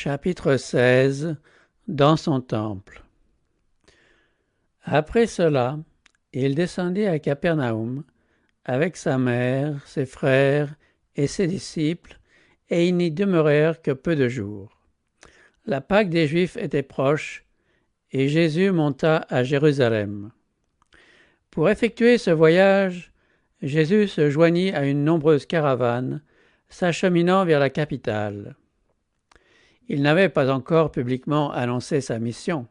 Chapitre 16 Dans son temple. Après cela, il descendit à Capernaum avec sa mère, ses frères et ses disciples, et ils n'y demeurèrent que peu de jours. La Pâque des Juifs était proche, et Jésus monta à Jérusalem. Pour effectuer ce voyage, Jésus se joignit à une nombreuse caravane, s'acheminant vers la capitale. Il n'avait pas encore publiquement annoncé sa mission.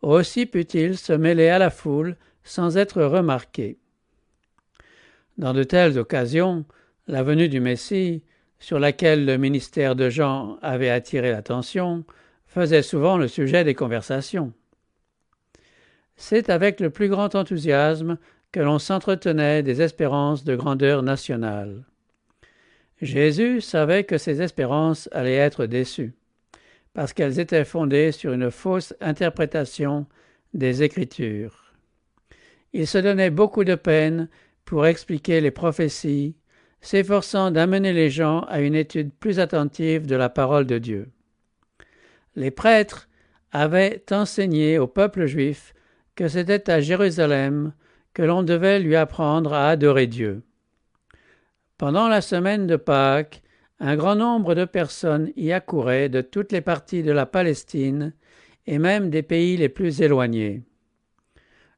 Aussi put-il se mêler à la foule sans être remarqué. Dans de telles occasions, la venue du Messie, sur laquelle le ministère de Jean avait attiré l'attention, faisait souvent le sujet des conversations. C'est avec le plus grand enthousiasme que l'on s'entretenait des espérances de grandeur nationale. Jésus savait que ces espérances allaient être déçues, parce qu'elles étaient fondées sur une fausse interprétation des Écritures. Il se donnait beaucoup de peine pour expliquer les prophéties, s'efforçant d'amener les gens à une étude plus attentive de la parole de Dieu. Les prêtres avaient enseigné au peuple juif que c'était à Jérusalem que l'on devait lui apprendre à adorer Dieu. Pendant la semaine de Pâques, un grand nombre de personnes y accouraient de toutes les parties de la Palestine et même des pays les plus éloignés.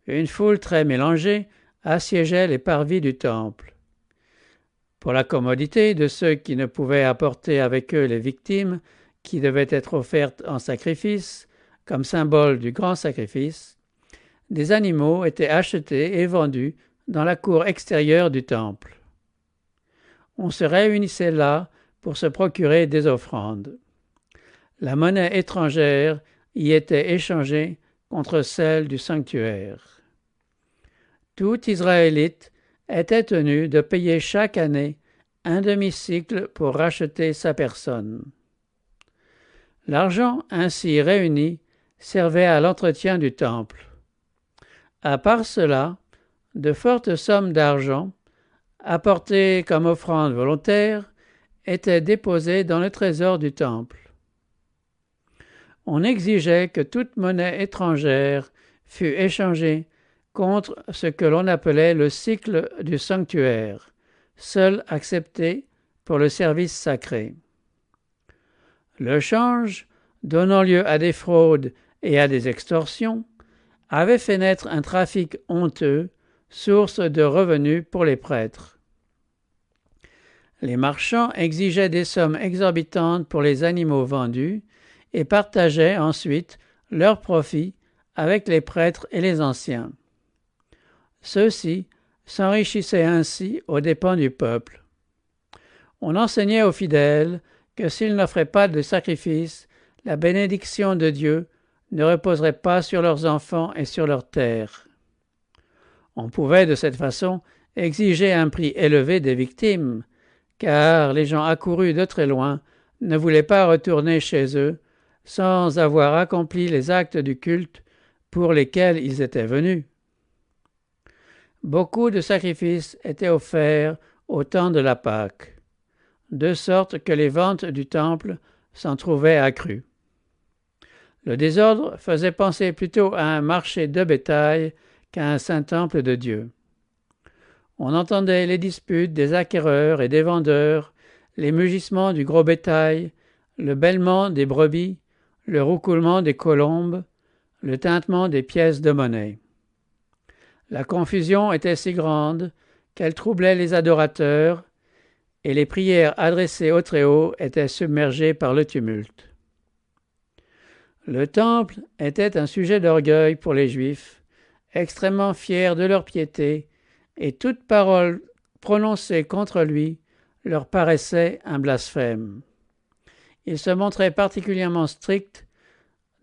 Une foule très mélangée assiégeait les parvis du temple. Pour la commodité de ceux qui ne pouvaient apporter avec eux les victimes qui devaient être offertes en sacrifice, comme symbole du grand sacrifice, des animaux étaient achetés et vendus dans la cour extérieure du temple. On se réunissait là pour se procurer des offrandes. La monnaie étrangère y était échangée contre celle du sanctuaire. Tout Israélite était tenu de payer chaque année un demi-sicle pour racheter sa personne. L'argent ainsi réuni servait à l'entretien du temple. À part cela, de fortes sommes d'argent, apportées comme offrande volontaire, étaient déposées dans le trésor du temple. On exigeait que toute monnaie étrangère fût échangée contre ce que l'on appelait le sicle du sanctuaire, seul accepté pour le service sacré. Le change, donnant lieu à des fraudes et à des extorsions, avait fait naître un trafic honteux, source de revenus pour les prêtres. Les marchands exigeaient des sommes exorbitantes pour les animaux vendus et partageaient ensuite leurs profits avec les prêtres et les anciens. Ceux-ci s'enrichissaient ainsi aux dépens du peuple. On enseignait aux fidèles que s'ils n'offraient pas de sacrifice, la bénédiction de Dieu ne reposerait pas sur leurs enfants et sur leurs terres. On pouvait de cette façon exiger un prix élevé des victimes, car les gens accourus de très loin ne voulaient pas retourner chez eux sans avoir accompli les actes du culte pour lesquels ils étaient venus. Beaucoup de sacrifices étaient offerts au temps de la Pâque, de sorte que les ventes du temple s'en trouvaient accrues. Le désordre faisait penser plutôt à un marché de bétail qu'à un saint temple de Dieu. On entendait les disputes des acquéreurs et des vendeurs, les mugissements du gros bétail, le bêlement des brebis, le roucoulement des colombes, le tintement des pièces de monnaie. La confusion était si grande qu'elle troublait les adorateurs, et les prières adressées au Très-Haut étaient submergées par le tumulte. Le temple était un sujet d'orgueil pour les Juifs, extrêmement fiers de leur piété, et toute parole prononcée contre lui leur paraissait un blasphème. Ils se montraient particulièrement stricts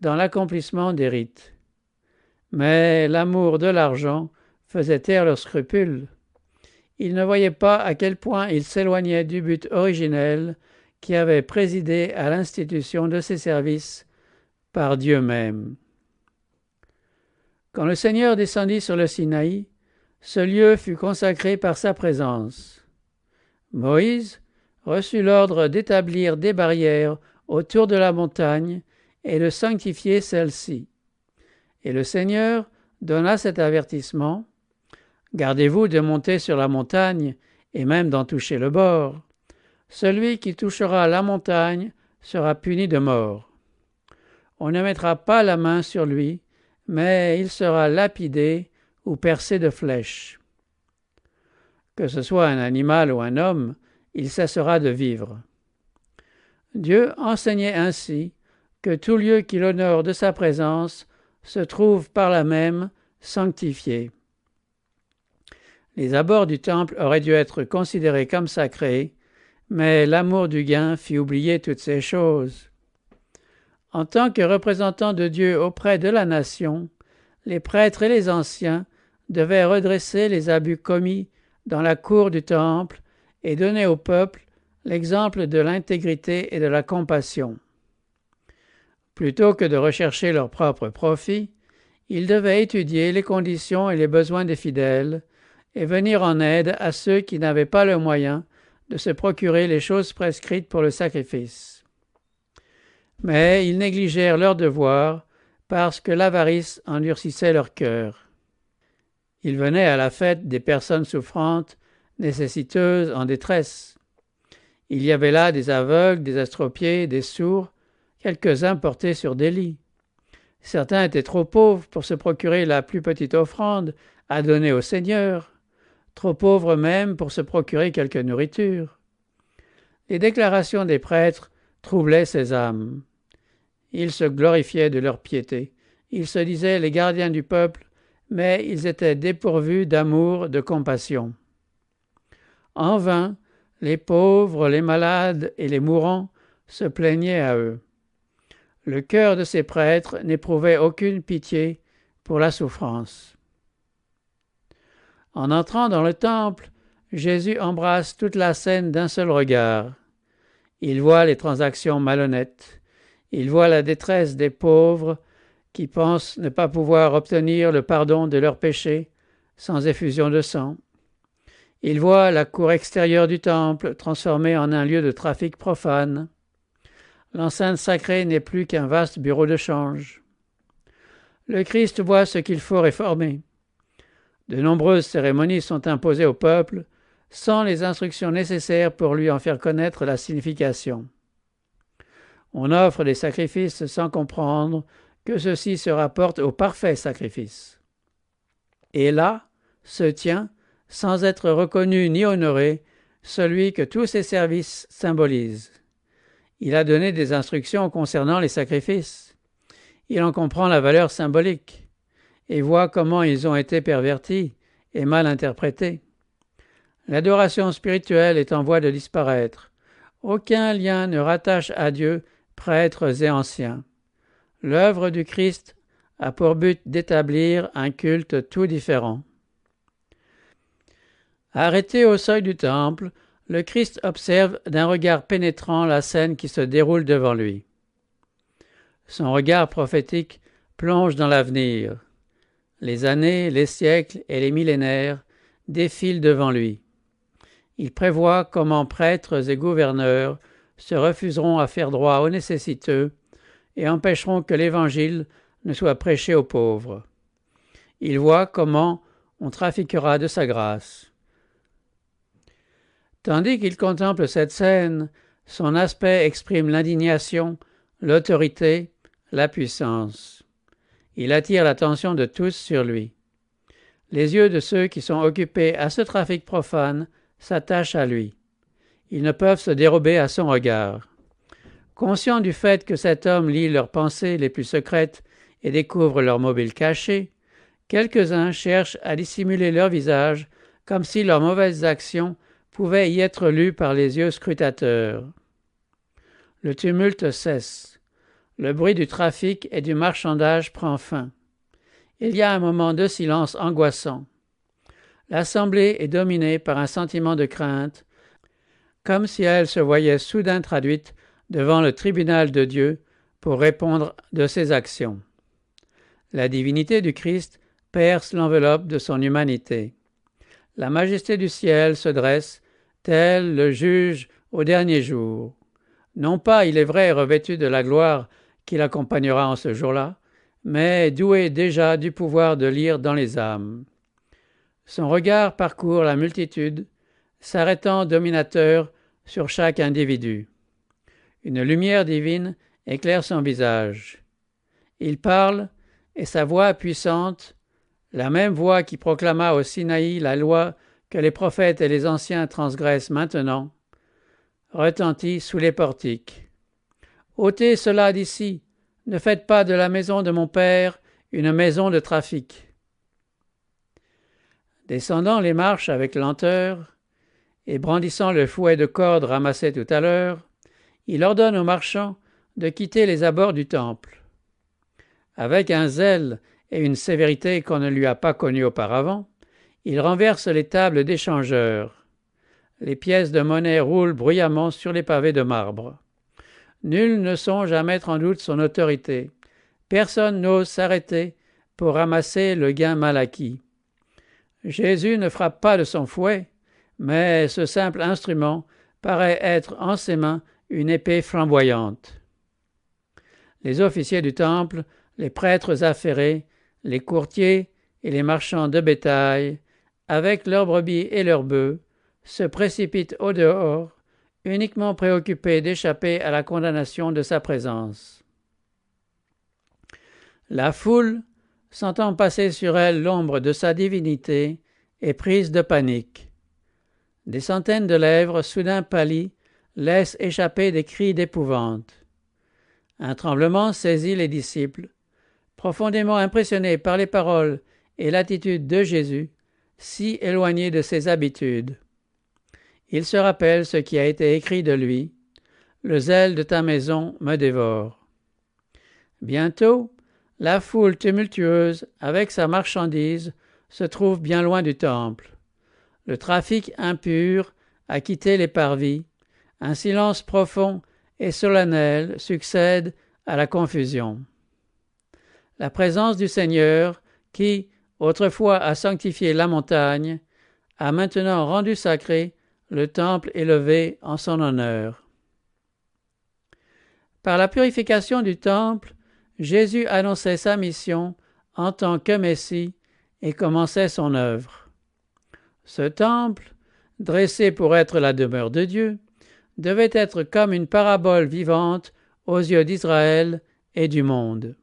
dans l'accomplissement des rites. Mais l'amour de l'argent faisait taire leurs scrupules. Ils ne voyaient pas à quel point ils s'éloignaient du but originel qui avait présidé à l'institution de ces services par Dieu même. Quand le Seigneur descendit sur le Sinaï, ce lieu fut consacré par sa présence. Moïse reçut l'ordre d'établir des barrières autour de la montagne et de sanctifier celle-ci. Et le Seigneur donna cet avertissement: Gardez-vous de monter sur la montagne et même d'en toucher le bord. Celui qui touchera la montagne sera puni de mort. On ne mettra pas la main sur lui, mais il sera lapidé ou percé de flèches. Que ce soit un animal ou un homme, il cessera de vivre. Dieu enseignait ainsi que tout lieu qui l'honore de sa présence se trouve par là même sanctifié. Les abords du temple auraient dû être considérés comme sacrés, mais l'amour du gain fit oublier toutes ces choses. En tant que représentants de Dieu auprès de la nation, les prêtres et les anciens devaient redresser les abus commis dans la cour du temple et donner au peuple l'exemple de l'intégrité et de la compassion. Plutôt que de rechercher leur propre profit, ils devaient étudier les conditions et les besoins des fidèles et venir en aide à ceux qui n'avaient pas le moyen de se procurer les choses prescrites pour le sacrifice. Mais ils négligèrent leur devoir parce que l'avarice endurcissait leur cœur. Ils venaient à la fête des personnes souffrantes, nécessiteuses, en détresse. Il y avait là des aveugles, des estropiés, des sourds, quelques-uns portés sur des lits. Certains étaient trop pauvres pour se procurer la plus petite offrande à donner au Seigneur, trop pauvres même pour se procurer quelque nourriture. Les déclarations des prêtres troublaient ces âmes. Ils se glorifiaient de leur piété. Ils se disaient les gardiens du peuple, mais ils étaient dépourvus d'amour, de compassion. En vain, les pauvres, les malades et les mourants se plaignaient à eux. Le cœur de ces prêtres n'éprouvait aucune pitié pour la souffrance. En entrant dans le temple, Jésus embrasse toute la scène d'un seul regard. Il voit les transactions malhonnêtes. Il voit la détresse des pauvres qui pensent ne pas pouvoir obtenir le pardon de leurs péchés sans effusion de sang. Il voit la cour extérieure du temple transformée en un lieu de trafic profane. L'enceinte sacrée n'est plus qu'un vaste bureau de change. Le Christ voit ce qu'il faut réformer. De nombreuses cérémonies sont imposées au peuple sans les instructions nécessaires pour lui en faire connaître la signification. On offre des sacrifices sans comprendre que ceux-ci se rapportent au parfait sacrifice. Et là se tient, sans être reconnu ni honoré, celui que tous ces services symbolisent. Il a donné des instructions concernant les sacrifices. Il en comprend la valeur symbolique et voit comment ils ont été pervertis et mal interprétés. L'adoration spirituelle est en voie de disparaître. Aucun lien ne rattache à Dieu prêtres et anciens. L'œuvre du Christ a pour but d'établir un culte tout différent. Arrêté au seuil du temple, le Christ observe d'un regard pénétrant la scène qui se déroule devant lui. Son regard prophétique plonge dans l'avenir. Les années, les siècles et les millénaires défilent devant lui. Il prévoit comment prêtres et gouverneurs se refuseront à faire droit aux nécessiteux et empêcheront que l'Évangile ne soit prêché aux pauvres. Il voit comment on trafiquera de sa grâce. Tandis qu'il contemple cette scène, son aspect exprime l'indignation, l'autorité, la puissance. Il attire l'attention de tous sur lui. Les yeux de ceux qui sont occupés à ce trafic profane s'attachent à lui. Ils ne peuvent se dérober à son regard. Conscients du fait que cet homme lit leurs pensées les plus secrètes et découvre leurs mobiles cachés, quelques-uns cherchent à dissimuler leur visage comme si leurs mauvaises actions pouvaient y être lues par les yeux scrutateurs. Le tumulte cesse. Le bruit du trafic et du marchandage prend fin. Il y a un moment de silence angoissant. L'assemblée est dominée par un sentiment de crainte, comme si elle se voyait soudain traduite devant le tribunal de Dieu pour répondre de ses actions. La divinité du Christ perce l'enveloppe de son humanité. La majesté du ciel se dresse, tel le juge au dernier jour. non pas, il est vrai, revêtu de la gloire qui l'accompagnera en ce jour-là, mais doué déjà du pouvoir de lire dans les âmes. Son regard parcourt la multitude, s'arrêtant dominateur sur chaque individu. Une lumière divine éclaire son visage. Il parle, et sa voix puissante, la même voix qui proclama au Sinaï la loi que les prophètes et les anciens transgressent maintenant, retentit sous les portiques. Ôtez cela d'ici, ne faites pas de la maison de mon père une maison de trafic. Descendant les marches avec lenteur, et brandissant le fouet de corde ramassé tout à l'heure, il ordonne aux marchands de quitter les abords du temple. Avec un zèle et une sévérité qu'on ne lui a pas connue auparavant, il renverse les tables d'échangeurs. Les pièces de monnaie roulent bruyamment sur les pavés de marbre. Nul ne songe à mettre en doute son autorité. Personne n'ose s'arrêter pour ramasser le gain mal acquis. Jésus ne frappe pas de son fouet, mais ce simple instrument paraît être en ses mains une épée flamboyante. Les officiers du temple, les prêtres affairés, les courtiers et les marchands de bétail, avec leurs brebis et leurs bœufs, se précipitent au dehors, uniquement préoccupés d'échapper à la condamnation de sa présence. La foule, sentant passer sur elle l'ombre de sa divinité, est prise de panique. Des centaines de lèvres, soudain pâlies, laissent échapper des cris d'épouvante. Un tremblement saisit les disciples. Profondément impressionnés par les paroles et l'attitude de Jésus, si éloigné de ses habitudes. Ils se rappellent ce qui a été écrit de lui. Le zèle de ta maison me dévore. Bientôt, la foule tumultueuse, avec sa marchandise, se trouve bien loin du temple. Le trafic impur a quitté les parvis. Un silence profond et solennel succède à la confusion. La présence du Seigneur, qui, autrefois a sanctifié la montagne, a maintenant rendu sacré le temple élevé en son honneur. Par la purification du temple, Jésus annonçait sa mission en tant que Messie et commençait son œuvre. Ce temple, dressé pour être la demeure de Dieu, devait être comme une parabole vivante aux yeux d'Israël et du monde.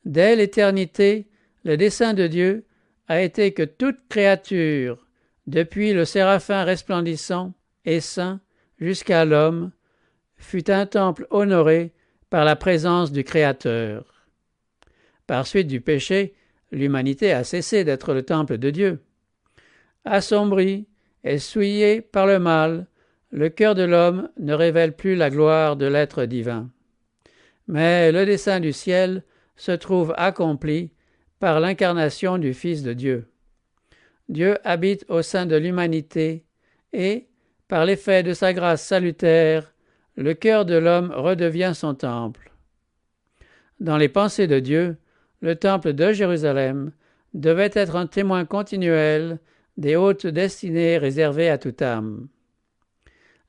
Dès l'éternité, le dessein de Dieu a été que toute créature, depuis le séraphin resplendissant et saint jusqu'à l'homme, fût un temple honoré par la présence du Créateur. Par suite du péché, l'humanité a cessé d'être le temple de Dieu. Assombri et souillé par le mal, le cœur de l'homme ne révèle plus la gloire de l'être divin. Mais le dessein du ciel se trouve accompli par l'incarnation du Fils de Dieu. Dieu habite au sein de l'humanité et, par l'effet de sa grâce salutaire, le cœur de l'homme redevient son temple. Dans les pensées de Dieu, le temple de Jérusalem devait être un témoin continuel des hautes destinées réservées à toute âme.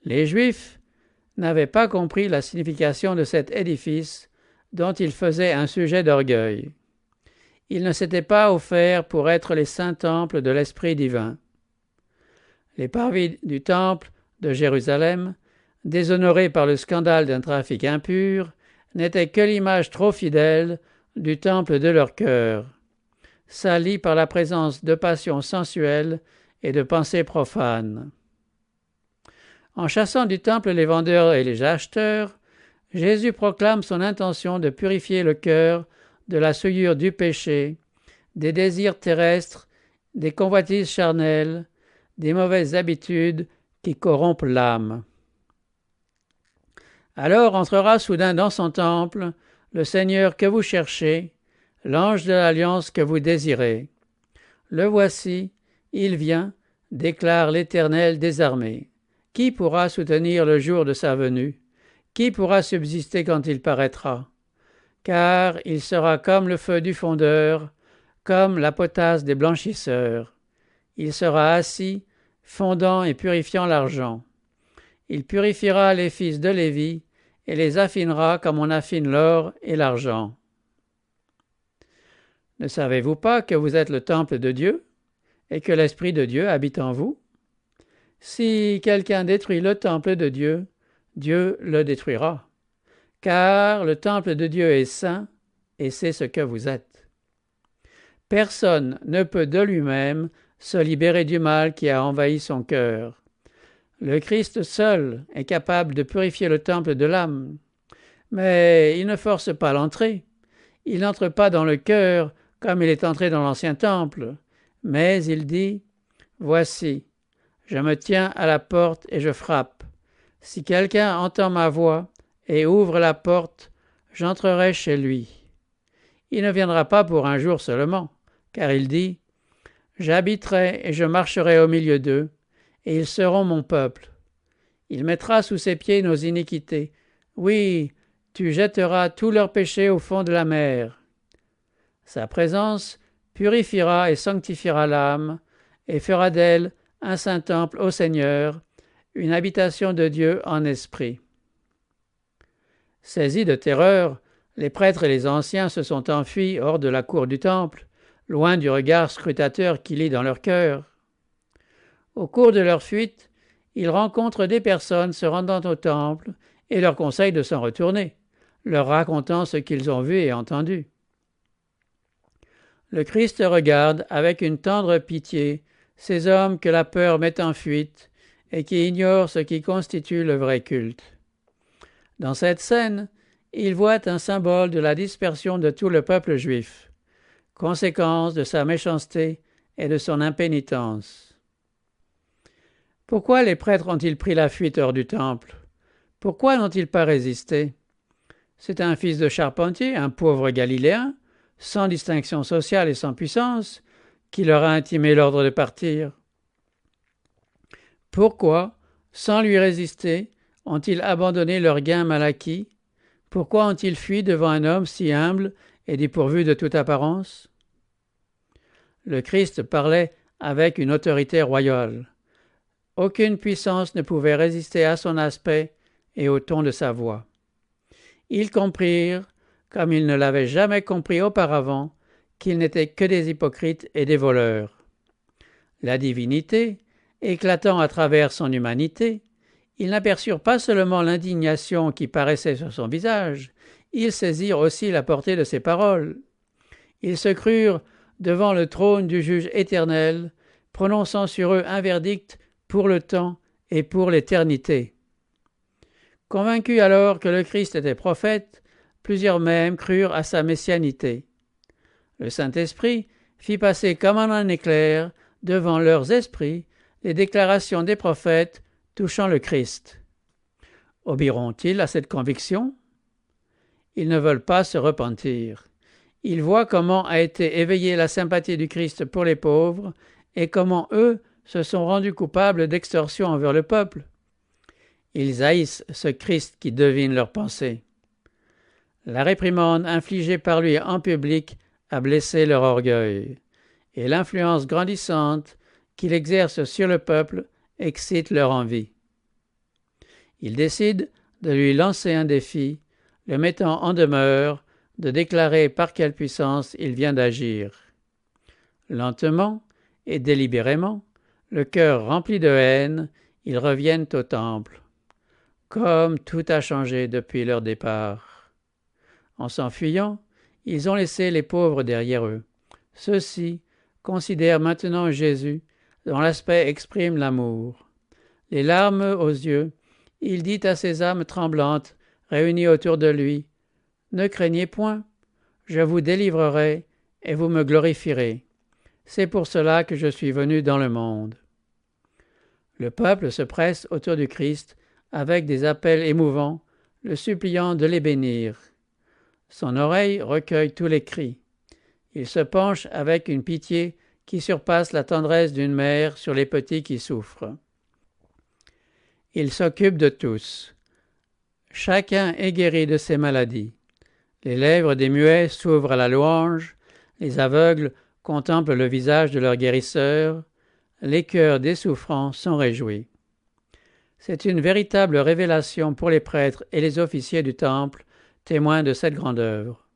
Les Juifs n'avaient pas compris la signification de cet édifice dont ils faisaient un sujet d'orgueil. Ils ne s'étaient pas offerts pour être les saints temples de l'Esprit divin. Les parvis du temple de Jérusalem, déshonorés par le scandale d'un trafic impur, n'étaient que l'image trop fidèle du temple de leur cœur, sali par la présence de passions sensuelles et de pensées profanes. En chassant du temple les vendeurs et les acheteurs, Jésus proclame son intention de purifier le cœur de la souillure du péché, des désirs terrestres, des convoitises charnelles, des mauvaises habitudes qui corrompent l'âme. Alors entrera soudain dans son temple le Seigneur que vous cherchez, l'ange de l'alliance que vous désirez. Le voici, il vient, déclare l'Éternel des armées. Qui pourra soutenir le jour de sa venue? Qui pourra subsister quand il paraîtra? Car il sera comme le feu du fondeur, comme la potasse des blanchisseurs. Il sera assis, fondant et purifiant l'argent. il purifiera les fils de Lévi et les affinera comme on affine l'or et l'argent. Ne savez-vous pas que vous êtes le temple de Dieu et que l'Esprit de Dieu habite en vous? Si quelqu'un détruit le temple de Dieu, Dieu le détruira. Car le temple de Dieu est saint, et c'est ce que vous êtes. Personne ne peut de lui-même se libérer du mal qui a envahi son cœur. Le Christ seul est capable de purifier le temple de l'âme. Mais il ne force pas l'entrée. Il n'entre pas dans le cœur comme il est entré dans l'ancien temple. Mais il dit « Voici, je me tiens à la porte et je frappe. Si quelqu'un entend ma voix et ouvre la porte, j'entrerai chez lui. Il ne viendra pas pour un jour seulement, car il dit « J'habiterai et je marcherai au milieu d'eux, et ils seront mon peuple. Il mettra sous ses pieds nos iniquités. Oui, tu jetteras tous leurs péchés au fond de la mer. » Sa présence purifiera et sanctifiera l'âme, et fera d'elle un saint temple au Seigneur, une habitation de Dieu en esprit. Saisis de terreur, les prêtres et les anciens se sont enfuis hors de la cour du temple, loin du regard scrutateur qui lit dans leur cœur. Au cours de leur fuite, ils rencontrent des personnes se rendant au temple et leur conseillent de s'en retourner, leur racontant ce qu'ils ont vu et entendu. Le Christ regarde avec une tendre pitié ces hommes que la peur met en fuite et qui ignorent ce qui constitue le vrai culte. Dans cette scène, il voit un symbole de la dispersion de tout le peuple juif, conséquence de sa méchanceté et de son impénitence. Pourquoi les prêtres ont-ils pris la fuite hors du temple? Pourquoi n'ont-ils pas résisté? C'est un fils de charpentier, un pauvre Galiléen, sans distinction sociale et sans puissance, qui leur a intimé l'ordre de partir. Pourquoi, sans lui résister, ont-ils abandonné leur gain mal acquis? Pourquoi ont-ils fui devant un homme si humble et dépourvu de toute apparence? Le Christ parlait avec une autorité royale. Aucune puissance ne pouvait résister à son aspect et au ton de sa voix. Ils comprirent, comme ils ne l'avaient jamais compris auparavant, qu'ils n'étaient que des hypocrites et des voleurs. La divinité, éclatant à travers son humanité, ils n'aperçurent pas seulement l'indignation qui paraissait sur son visage, ils saisirent aussi la portée de ses paroles. Ils se crurent devant le trône du juge éternel, prononçant sur eux un verdict pour le temps et pour l'éternité. Convaincus alors que le Christ était prophète, plusieurs même crurent à sa messianité. Le Saint-Esprit fit passer comme en un éclair devant leurs esprits les déclarations des prophètes touchant le Christ. Obéiront-ils à cette conviction? Ils ne veulent pas se repentir. Ils voient comment a été éveillée la sympathie du Christ pour les pauvres et comment eux se sont rendus coupables d'extorsion envers le peuple. Ils haïssent ce Christ qui devine leurs pensées. La réprimande infligée par lui en public a blessé leur orgueil, et l'influence grandissante qu'il exerce sur le peuple excite leur envie. Ils décident de lui lancer un défi, le mettant en demeure de déclarer par quelle puissance il vient d'agir. Lentement et délibérément, le cœur rempli de haine, ils reviennent au temple. Comme tout a changé depuis leur départ. En s'enfuyant, ils ont laissé les pauvres derrière eux. Ceux-ci considèrent maintenant Jésus, dont l'aspect exprime l'amour. Les larmes aux yeux, il dit à ces âmes tremblantes, réunies autour de lui, « Ne craignez point, je vous délivrerai et vous me glorifierez. C'est pour cela que je suis venu dans le monde. » Le peuple se presse autour du Christ avec des appels émouvants, le suppliant de les bénir. Son oreille recueille tous les cris. Il se penche avec une pitié qui surpasse la tendresse d'une mère sur les petits qui souffrent. Il s'occupe de tous. Chacun est guéri de ses maladies. Les lèvres des muets s'ouvrent à la louange, les aveugles contemplent le visage de leur guérisseur, les cœurs des souffrants sont réjouis. C'est une véritable révélation pour les prêtres et les officiers du temple, témoins de cette grande œuvre.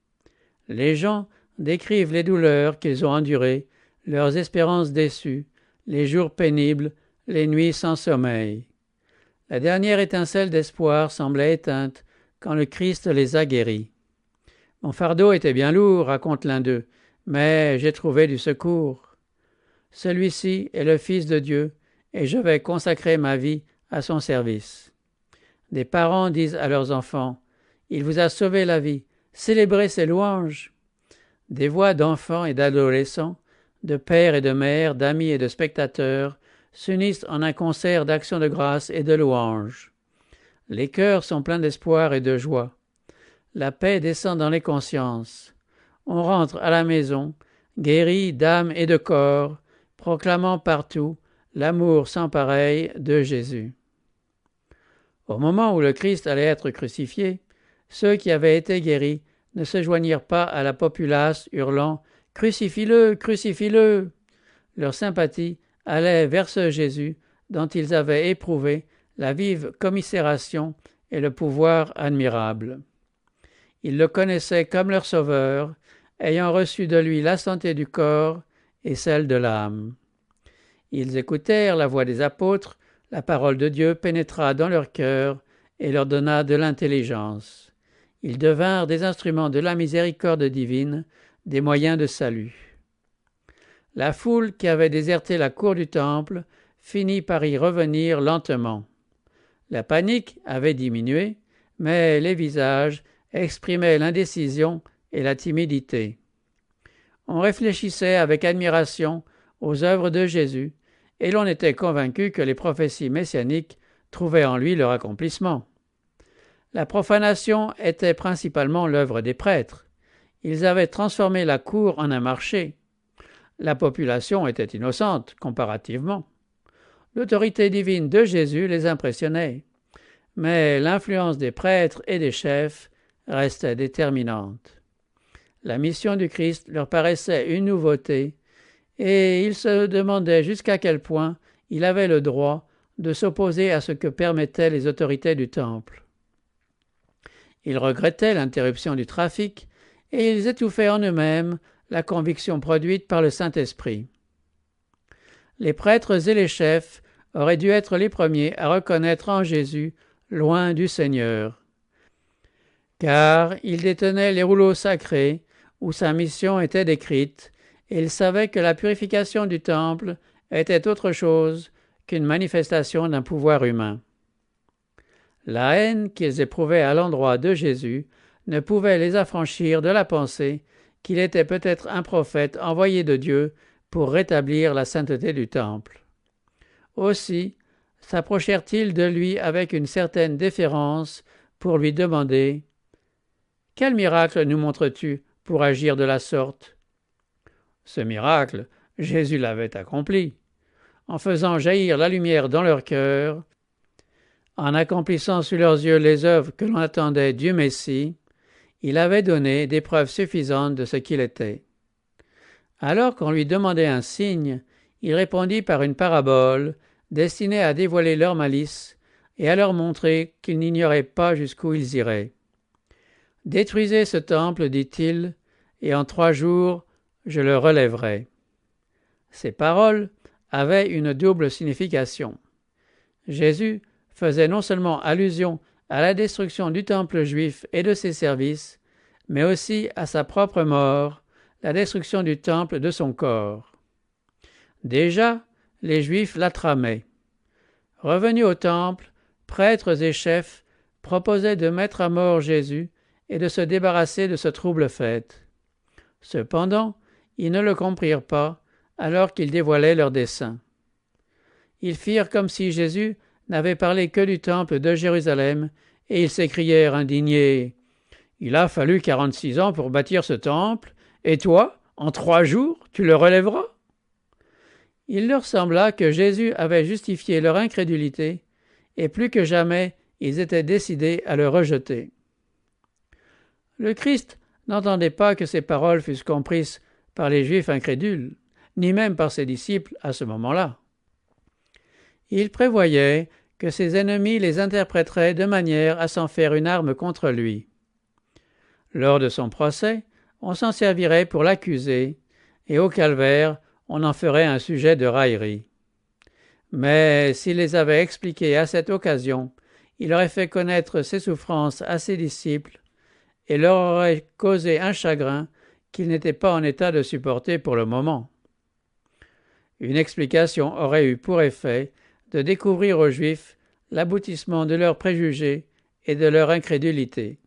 Les gens décrivent les douleurs qu'ils ont endurées, leurs espérances déçues, les jours pénibles, les nuits sans sommeil. La dernière étincelle d'espoir semblait éteinte quand le Christ les a guéris. « Mon fardeau était bien lourd, raconte l'un d'eux, mais j'ai trouvé du secours. Celui-ci est le Fils de Dieu, et je vais consacrer ma vie à son service. » Des parents disent à leurs enfants, « Il vous a sauvé la vie, célébrez ses louanges. » Des voix d'enfants et d'adolescents, de pères et de mères, d'amis et de spectateurs s'unissent en un concert d'actions de grâce et de louanges. Les cœurs sont pleins d'espoir et de joie. La paix descend dans les consciences. On rentre à la maison, guéri d'âme et de corps, proclamant partout l'amour sans pareil de Jésus. Au moment où le Christ allait être crucifié, ceux qui avaient été guéris ne se joignirent pas à la populace hurlant « Crucifie-le, crucifie-le !» Leur sympathie allait vers ce Jésus dont ils avaient éprouvé la vive commisération et le pouvoir admirable. Ils le connaissaient comme leur sauveur, ayant reçu de lui la santé du corps et celle de l'âme. Ils écoutèrent la voix des apôtres, la parole de Dieu pénétra dans leur cœur et leur donna de l'intelligence. Ils devinrent des instruments de la miséricorde divine, des moyens de salut. La foule qui avait déserté la cour du temple finit par y revenir lentement. La panique avait diminué, mais les visages exprimaient l'indécision et la timidité. On réfléchissait avec admiration aux œuvres de Jésus, et l'on était convaincu que les prophéties messianiques trouvaient en lui leur accomplissement. La profanation était principalement l'œuvre des prêtres. Ils avaient transformé la cour en un marché. La population était innocente, comparativement. L'autorité divine de Jésus les impressionnait, mais l'influence des prêtres et des chefs restait déterminante. La mission du Christ leur paraissait une nouveauté, et ils se demandaient jusqu'à quel point il avait le droit de s'opposer à ce que permettaient les autorités du temple. Ils regrettaient l'interruption du trafic et ils étouffaient en eux-mêmes la conviction produite par le Saint-Esprit. Les prêtres et les chefs auraient dû être les premiers à reconnaître en Jésus loin du Seigneur, car ils détenaient les rouleaux sacrés où sa mission était décrite et ils savaient que la purification du temple était autre chose qu'une manifestation d'un pouvoir humain. La haine qu'ils éprouvaient à l'endroit de Jésus ne pouvait les affranchir de la pensée qu'il était peut-être un prophète envoyé de Dieu pour rétablir la sainteté du temple. Aussi s'approchèrent-ils de lui avec une certaine déférence pour lui demander « Quel miracle nous montres-tu pour agir de la sorte ?» Ce miracle, Jésus l'avait accompli, en faisant jaillir la lumière dans leur cœur, en accomplissant sous leurs yeux les œuvres que l'on attendait du Messie. Il avait donné des preuves suffisantes de ce qu'il était. Alors qu'on lui demandait un signe, il répondit par une parabole destinée à dévoiler leur malice et à leur montrer qu'ils n'ignoraient pas jusqu'où ils iraient. « Détruisez ce temple, dit-il, et en 3 jours je le relèverai. » Ces paroles avaient une double signification. Jésus faisait non seulement allusion à la destruction du temple juif et de ses services, mais aussi à sa propre mort, la destruction du temple de son corps. Déjà, les Juifs la tramaient. Revenus au temple, prêtres et chefs proposaient de mettre à mort Jésus et de se débarrasser de ce trouble fait. Cependant, ils ne le comprirent pas alors qu'il dévoilait leurs desseins. Ils firent comme si Jésus n'avait parlé que du temple de Jérusalem, et ils s'écrièrent indignés « Il a fallu 46 ans pour bâtir ce temple, et toi, en 3 jours, tu le relèveras ?» Il leur sembla que Jésus avait justifié leur incrédulité, et plus que jamais, ils étaient décidés à le rejeter. Le Christ n'entendait pas que ces paroles fussent comprises par les Juifs incrédules, ni même par ses disciples à ce moment-là. Il prévoyait que ses ennemis les interpréteraient de manière à s'en faire une arme contre lui. Lors de son procès, on s'en servirait pour l'accuser, et au calvaire, on en ferait un sujet de raillerie. Mais s'il les avait expliqués à cette occasion, il aurait fait connaître ses souffrances à ses disciples et leur aurait causé un chagrin qu'ils n'étaient pas en état de supporter pour le moment. Une explication aurait eu pour effet de découvrir aux Juifs l'aboutissement de leurs préjugés et de leur incrédulité.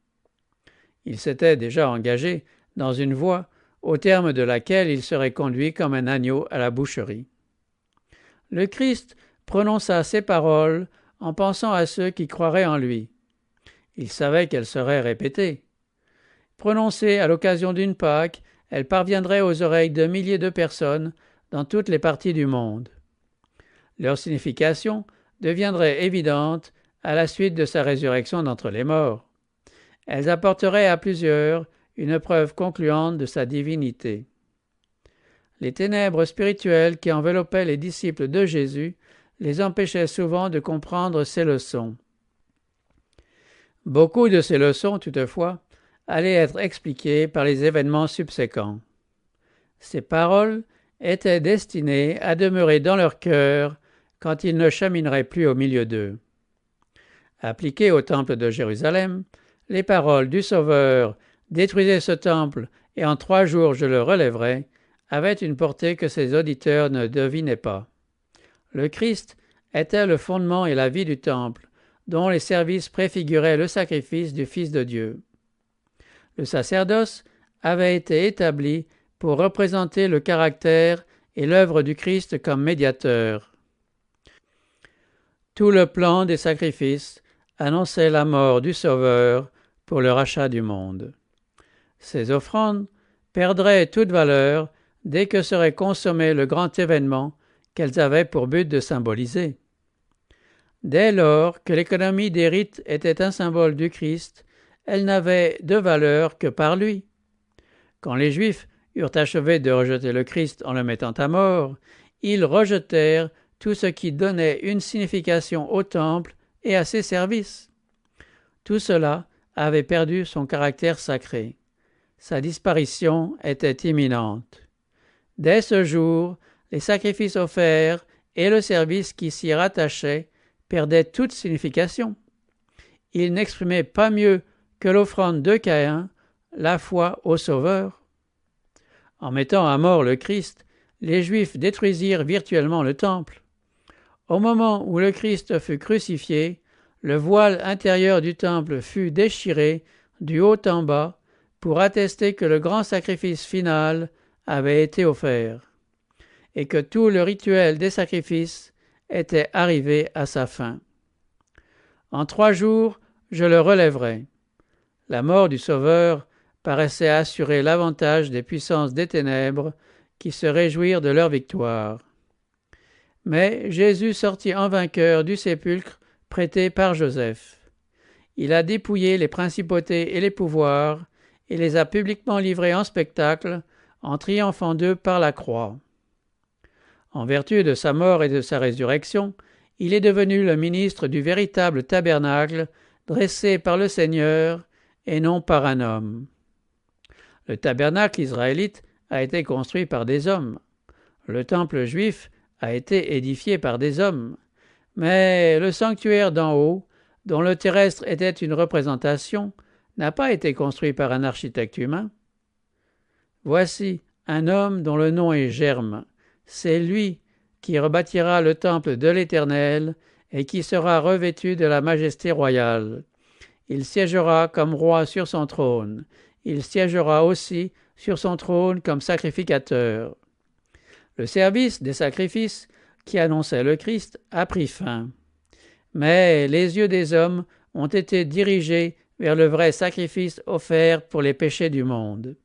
Ils s'étaient déjà engagés dans une voie au terme de laquelle ils seraient conduits comme un agneau à la boucherie. Le Christ prononça ces paroles en pensant à ceux qui croiraient en lui. Il savait qu'elles seraient répétées. Prononcées à l'occasion d'une Pâque, elles parviendraient aux oreilles de milliers de personnes dans toutes les parties du monde. Leur signification deviendrait évidente à la suite de sa résurrection d'entre les morts. Elles apporteraient à plusieurs une preuve concluante de sa divinité. Les ténèbres spirituelles qui enveloppaient les disciples de Jésus les empêchaient souvent de comprendre ses leçons. Beaucoup de ces leçons, toutefois, allaient être expliquées par les événements subséquents. Ces paroles étaient destinées à demeurer dans leur cœur quand ils ne chemineraient plus au milieu d'eux. Appliquées au temple de Jérusalem, les paroles du Sauveur « Détruisez ce temple, et en 3 jours je le relèverai » avaient une portée que ses auditeurs ne devinaient pas. Le Christ était le fondement et la vie du temple, dont les services préfiguraient le sacrifice du Fils de Dieu. Le sacerdoce avait été établi pour représenter le caractère et l'œuvre du Christ comme médiateur. Tout le plan des sacrifices annonçait la mort du Sauveur pour le rachat du monde. Ces offrandes perdraient toute valeur dès que serait consommé le grand événement qu'elles avaient pour but de symboliser. Dès lors que l'économie des rites était un symbole du Christ, elle n'avait de valeur que par lui. Quand les Juifs eurent achevé de rejeter le Christ en le mettant à mort, ils rejetèrent tout ce qui donnait une signification au temple et à ses services. Tout cela avait perdu son caractère sacré. Sa disparition était imminente. Dès ce jour, les sacrifices offerts et le service qui s'y rattachait perdaient toute signification. Ils n'exprimaient pas mieux que l'offrande de Caïn la foi au Sauveur. En mettant à mort le Christ, les Juifs détruisirent virtuellement le temple. Au moment où le Christ fut crucifié, le voile intérieur du temple fut déchiré du haut en bas pour attester que le grand sacrifice final avait été offert et que tout le rituel des sacrifices était arrivé à sa fin. En 3 jours, je le relèverai. La mort du Sauveur paraissait assurer l'avantage des puissances des ténèbres qui se réjouirent de leur victoire. Mais Jésus sortit en vainqueur du sépulcre prêté par Joseph. Il a dépouillé les principautés et les pouvoirs et les a publiquement livrés en spectacle en triomphant d'eux par la croix. En vertu de sa mort et de sa résurrection, il est devenu le ministre du véritable tabernacle dressé par le Seigneur et non par un homme. Le tabernacle israélite a été construit par des hommes. Le temple juif a été édifié par des hommes. Mais le sanctuaire d'en haut, dont le terrestre était une représentation, n'a pas été construit par un architecte humain. Voici un homme dont le nom est Germe. C'est lui qui rebâtira le temple de l'Éternel et qui sera revêtu de la majesté royale. Il siégera comme roi sur son trône. Il siégera aussi sur son trône comme sacrificateur. Le service des sacrifices qui annonçait le Christ a pris fin. Mais les yeux des hommes ont été dirigés vers le vrai sacrifice offert pour les péchés du monde.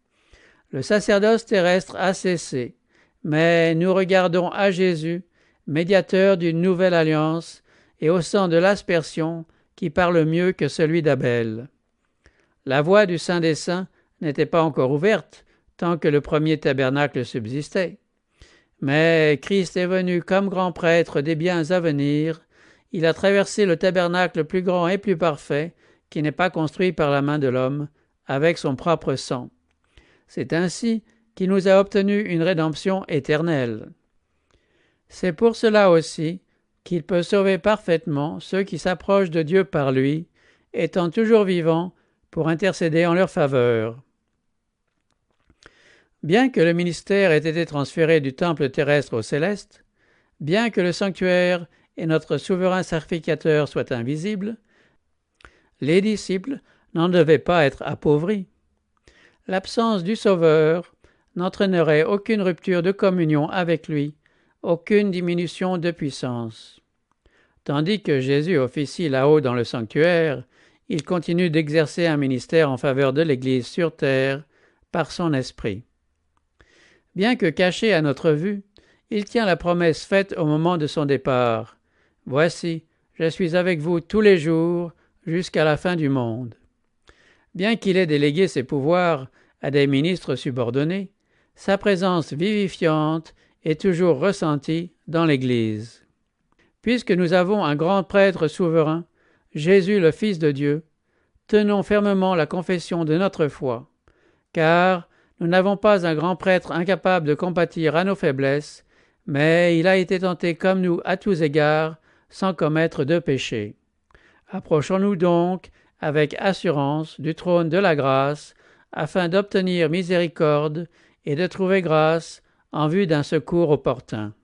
Le sacerdoce terrestre a cessé, mais nous regardons à Jésus, médiateur d'une nouvelle alliance, et au sang de l'aspersion qui parle mieux que celui d'Abel. La voie du Saint des Saints n'était pas encore ouverte tant que le premier tabernacle subsistait. Mais Christ est venu comme grand prêtre des biens à venir, il a traversé le tabernacle plus grand et plus parfait, qui n'est pas construit par la main de l'homme, avec son propre sang. C'est ainsi qu'il nous a obtenu une rédemption éternelle. C'est pour cela aussi qu'il peut sauver parfaitement ceux qui s'approchent de Dieu par lui, étant toujours vivant pour intercéder en leur faveur. Bien que le ministère ait été transféré du temple terrestre au céleste, bien que le sanctuaire et notre souverain sacrificateur soient invisibles, les disciples n'en devaient pas être appauvris. L'absence du Sauveur n'entraînerait aucune rupture de communion avec lui, aucune diminution de puissance. Tandis que Jésus officie là-haut dans le sanctuaire, il continue d'exercer un ministère en faveur de l'Église sur terre par son esprit. Bien que caché à notre vue, il tient la promesse faite au moment de son départ. « Voici, je suis avec vous tous les jours jusqu'à la fin du monde. » Bien qu'il ait délégué ses pouvoirs à des ministres subordonnés, sa présence vivifiante est toujours ressentie dans l'Église. Puisque nous avons un grand prêtre souverain, Jésus le Fils de Dieu, tenons fermement la confession de notre foi, car nous n'avons pas un grand prêtre incapable de compatir à nos faiblesses, mais il a été tenté comme nous à tous égards, sans commettre de péché. Approchons-nous donc avec assurance du trône de la grâce, afin d'obtenir miséricorde et de trouver grâce en vue d'un secours opportun.